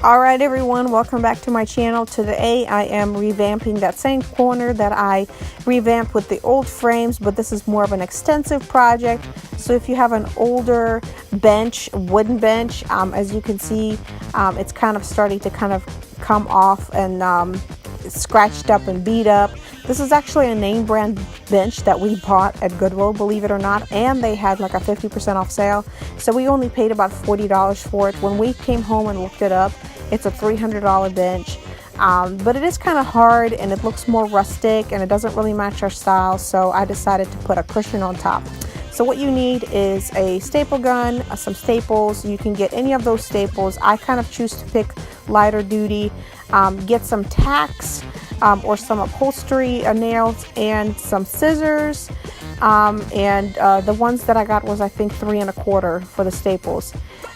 Alright everyone, welcome back to my channel. Today I am revamping that same corner that I revamped with the old frames, but this is more of an extensive project. So if you have an older bench, wooden bench, as you can see, it's kind of starting to come off and scratched up and beat up. This is actually a name brand bench that we bought at Goodwill, believe it or not, and they had like a 50% off sale. So we only paid about $40 for it. When we came home and looked it up, it's a $300 bench, but it is kind of hard and it looks more rustic and it doesn't really match our style, so I decided to put a cushion on top. So what you need is a staple gun, some staples. You can get any of those staples. I kind of choose to pick lighter duty. Get some tacks or some upholstery nails and some scissors. The ones that I got was, I think, 3 1/4 for the staples.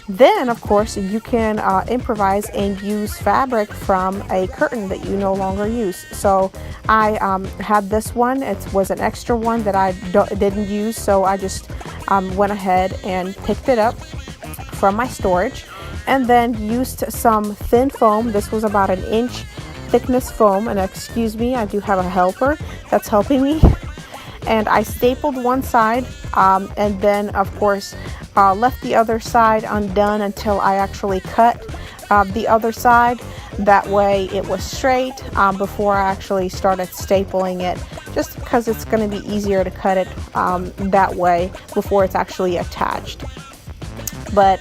Then, of course, you can improvise and use fabric from a curtain that you no longer use. So I had this one. It was an extra one that I didn't use, so I just went ahead and picked it up from my storage and then used some thin foam. This was about 1 inch thickness foam, and excuse me, I do have a helper that's helping me. And I stapled one side and then, of course, left the other side undone until I actually cut the other side. That way it was straight before I actually started stapling it, just because it's going to be easier to cut it that way before it's actually attached. But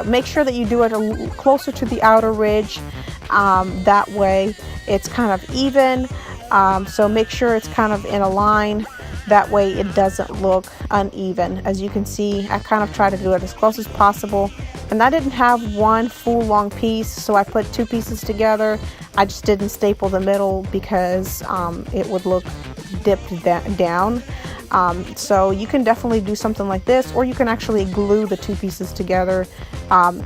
make sure that you do it a little closer to the outer ridge. That way it's kind of even. So make sure it's kind of in a line. That way it doesn't look uneven. As you can see, I kind of try to do it as close as possible. And I didn't have one full long piece, so I put 2 pieces together. I just didn't staple the middle because it would look dipped down. So you can definitely do something like this, or you can actually glue the 2 pieces together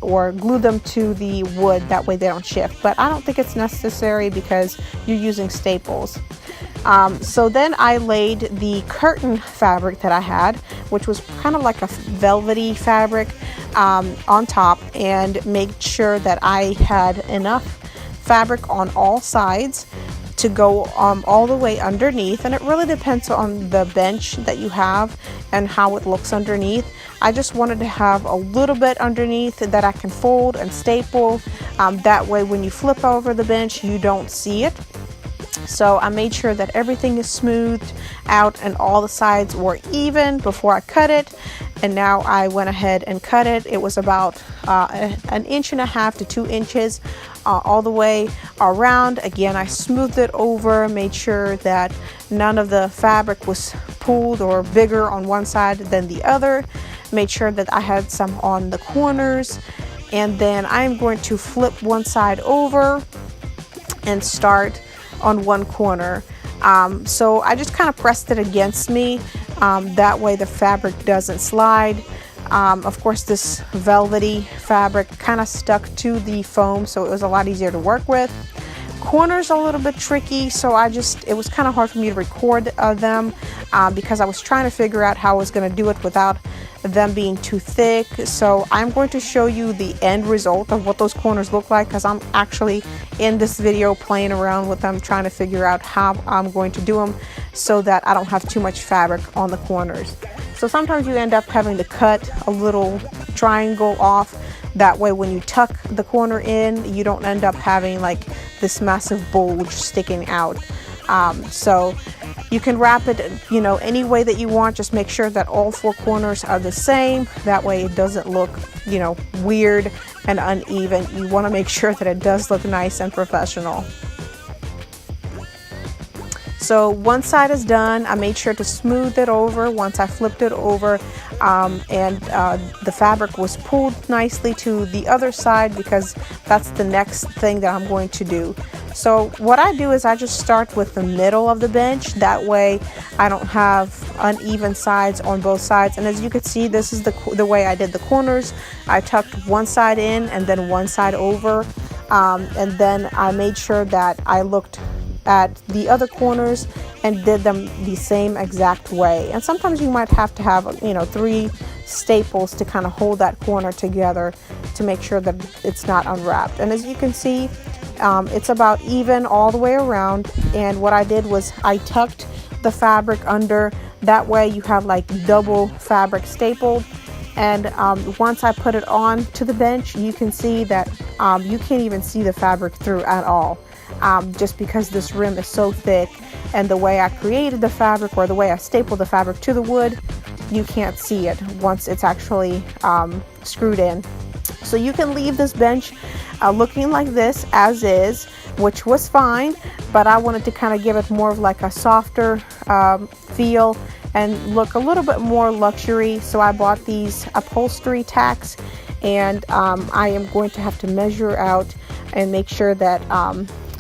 or glue them to the wood. That way they don't shift. But I don't think it's necessary because you're using staples. So then I laid the curtain fabric that I had, which was kind of like a velvety fabric, on top, and made sure that I had enough fabric on all sides to go all the way underneath. And it really depends on the bench that you have and how it looks underneath. I just wanted to have a little bit underneath that I can fold and staple. That way when you flip over the bench, you don't see it. So I made sure that everything is smoothed out and all the sides were even before I cut it. And now I went ahead and cut it. It was about 1.5 inches to 2 inches all the way around. Again, I smoothed it over, made sure that none of the fabric was pulled or bigger on one side than the other. Made sure that I had some on the corners. And then I'm going to flip one side over and start on one corner. So I just kind of pressed it against me. That way the fabric doesn't slide. Of course, this velvety fabric kind of stuck to the foam, so it was a lot easier to work with. Corners a little bit tricky, so it was kind of hard for me to record them because I was trying to figure out how I was going to do it without them being too thick. So I'm going to show you the end result of what those corners look like, because I'm actually in this video playing around with them, trying to figure out how I'm going to do them so that I don't have too much fabric on the corners. So sometimes you end up having to cut a little triangle off. That way when you tuck the corner in, you don't end up having like this massive bulge sticking out. So you can wrap it, any way that you want. Just make sure that all 4 corners are the same. That way it doesn't look, weird and uneven. You want to make sure that it does look nice and professional. So one side is done. I made sure to smooth it over once I flipped it over, and the fabric was pulled nicely to the other side because that's the next thing that I'm going to do. So what I do is I just start with the middle of the bench. That way I don't have uneven sides on both sides. And as you can see, this is the way I did the corners. I tucked one side in and then one side over, and then I made sure that I looked at the other corners and did them the same exact way. And sometimes you might have to have 3 staples to kind of hold that corner together to make sure that it's not unwrapped. And as you can see, it's about even all the way around. And what I did was I tucked the fabric under. That way you have like double fabric stapled. And once I put it on to the bench, you can see that you can't even see the fabric through at all, just because this rim is so thick. And the way I created the fabric, or the way I stapled the fabric to the wood, you can't see it once it's actually screwed in. So you can leave this bench looking like this as is, which was fine, but I wanted to kind of give it more of like a softer feel and look a little bit more luxury. So I bought these upholstery tacks, and I am going to have to measure out and make sure that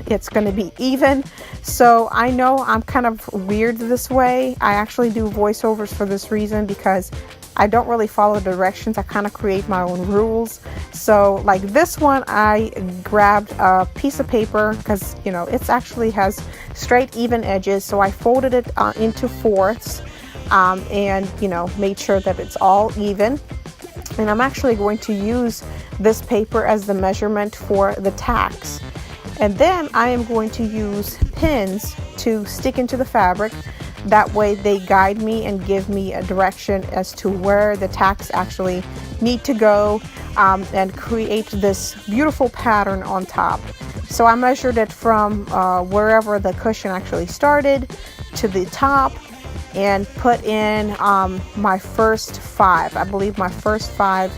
it's going to be even. So I know I'm kind of weird this way. I actually do voiceovers for this reason, because I don't really follow the directions. I kind of create my own rules. So like this one, I grabbed a piece of paper, because you know it's actually has straight even edges. So I folded it into fourths, and you know made sure that it's all even. And I'm actually going to use this paper as the measurement for the tacks. And then I am going to use pins to stick into the fabric. That way they guide me and give me a direction as to where the tacks actually need to go, and create this beautiful pattern on top. So I measured it from wherever the cushion actually started to the top, and put in my first 5, I believe my first 5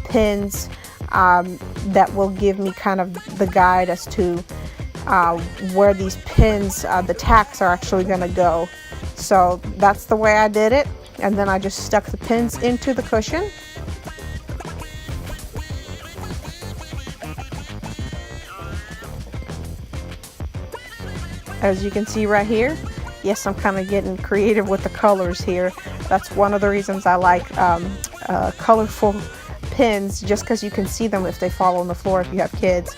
pins that will give me kind of the guide as to where these pins, the tacks are actually going to go. So that's the way I did it, and then I just stuck the pins into the cushion. As you can see right here, yes, I'm kind of getting creative with the colors here. That's one of the reasons I like colorful pins, just because you can see them if they fall on the floor if you have kids.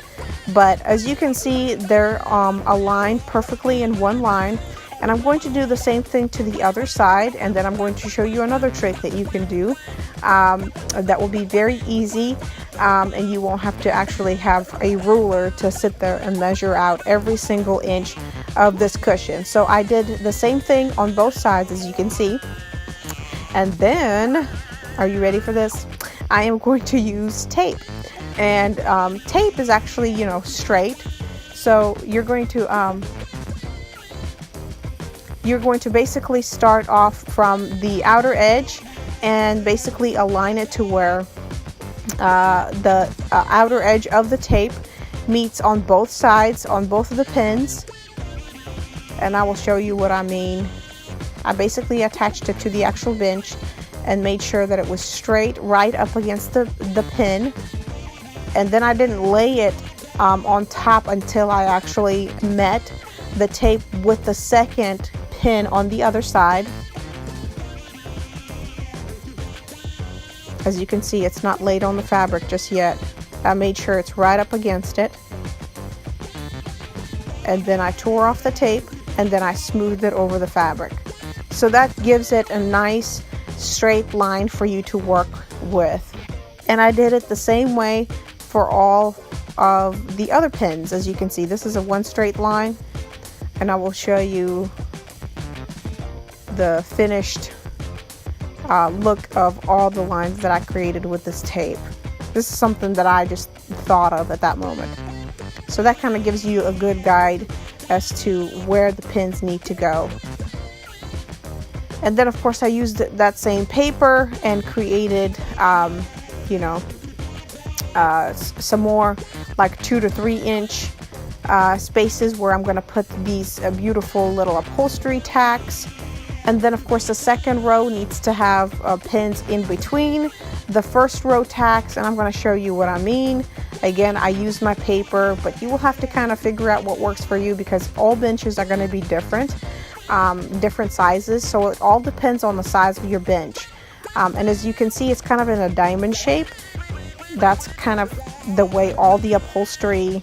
But as you can see, they're aligned perfectly in one line. And I'm going to do the same thing to the other side, and then I'm going to show you another trick that you can do that will be very easy, and you won't have to actually have a ruler to sit there and measure out every single inch of this cushion. So I did the same thing on both sides, as you can see. And then, are you ready for this? I am going to use tape, and tape is actually, you know, straight. So you're going to basically start off from the outer edge and basically align it to where the outer edge of the tape meets on both sides, on both of the pins. And I will show you what I mean. I basically attached it to the actual bench and made sure that it was straight right up against the pin. And then I didn't lay it on top until I actually met the tape with the second pin on the other side. As you can see, it's not laid on the fabric just yet. I made sure it's right up against it. And then I tore off the tape, and then I smoothed it over the fabric. So that gives it a nice straight line for you to work with. And I did it the same way for all of the other pins. As you can see, this is a one straight line, and I will show you the finished look of all the lines that I created with this tape. This is something that I just thought of at that moment. So that kind of gives you a good guide as to where the pins need to go. And then of course I used that same paper and created some more like 2 to 3 inch spaces where I'm going to put these beautiful little upholstery tacks. And then of course the second row needs to have pins in between the first row tacks, and I'm going to show you what I mean. Again, I used my paper, but you will have to kind of figure out what works for you, because all benches are going to be different sizes, so it all depends on the size of your bench. And as you can see, it's kind of in a diamond shape. That's kind of the way all the upholstery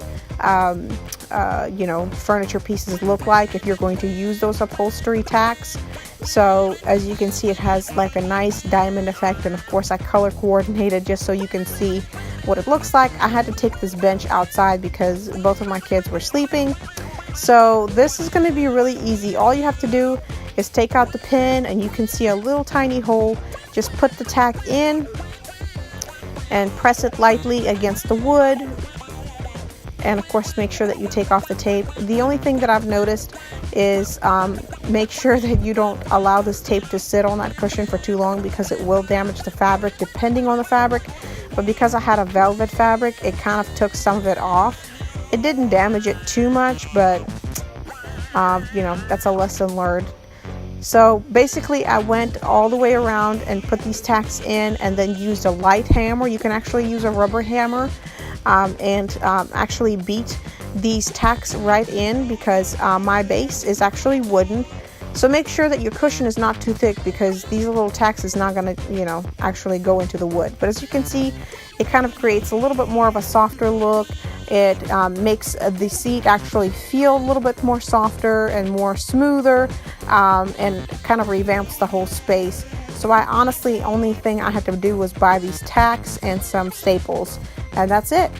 furniture pieces look like if you're going to use those upholstery tacks. So as you can see, it has like a nice diamond effect, and of course I color coordinated just so you can see what it looks like. I had to take this bench outside because both of my kids were sleeping. So this is going to be really easy. All you have to do is take out the pin, and you can see a little tiny hole. Just put the tack in and press it lightly against the wood, and of course make sure that you take off the tape. The only thing that I've noticed is make sure that you don't allow this tape to sit on that cushion for too long, because it will damage the fabric depending on the fabric. But because I had a velvet fabric, it kind of took some of it off. It didn't damage it too much, but you know, that's a lesson learned. So basically I went all the way around and put these tacks in, and then used a light hammer. You can actually use a rubber hammer and actually beat these tacks right in, because my base is actually wooden. So make sure that your cushion is not too thick, because these little tacks is not going to, you know, actually go into the wood. But as you can see, it kind of creates a little bit more of a softer look. It makes the seat actually feel a little bit more softer and more smoother, and kind of revamps the whole space. So I honestly, only thing I had to do was buy these tacks and some staples, and that's it.